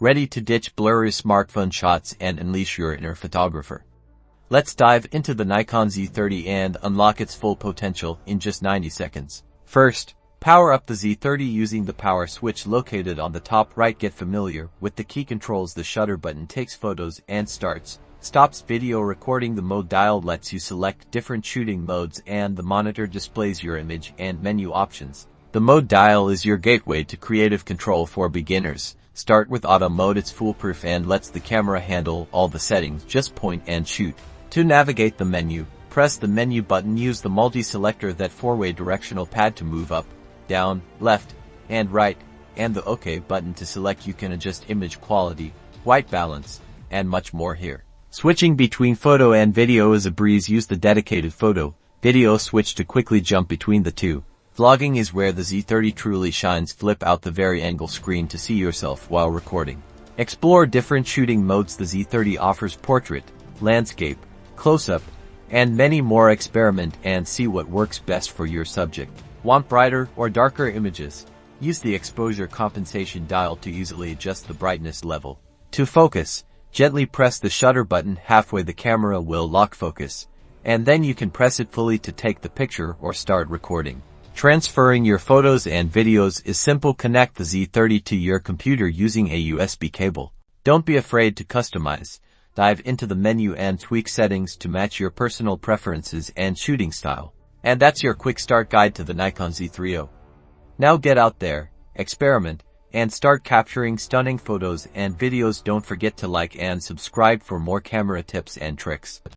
ready to ditch blurry smartphone shots and unleash your inner photographer. Let's dive into the Nikon Z30 and unlock its full potential in just 90 seconds. First, power up the Z30 using the power switch located on the top right. Get familiar with the key controls. The shutter button takes photos and stops video recording. The mode dial lets you select different shooting modes, and the monitor displays your image and menu options. The mode dial is your gateway to creative control for beginners. Start with auto mode. It's foolproof and lets the camera handle all the settings. Just point and shoot. To navigate the menu, press the menu button. Use the multi-selector, that four-way directional pad, to move up, down, left, and right, and the OK button to select. You can adjust image quality, white balance, and much more here. Switching between photo and video is a breeze. Use the dedicated photo, video switch to quickly jump between the two. Vlogging is where the Z30 truly shines. Flip out the Vari-Angle Screen to see yourself while recording. Explore different shooting modes. The Z30 offers portrait, landscape, close-up, and many more. Experiment and see what works best for your subject. Want brighter or darker images? Use the exposure compensation dial to easily adjust the brightness level. To focus, gently press the shutter button. Halfway the camera will lock focus, and then you can press it fully to take the picture or start recording. Transferring your photos and videos is simple. Connect the Z30 to your computer using a USB cable. Don't be afraid to customize. Dive into the menu and tweak settings to match your personal preferences and shooting style. And that's your quick start guide to the Nikon Z30. Now get out there, experiment, and start capturing stunning photos and videos. Don't forget to like and subscribe for more camera tips and tricks.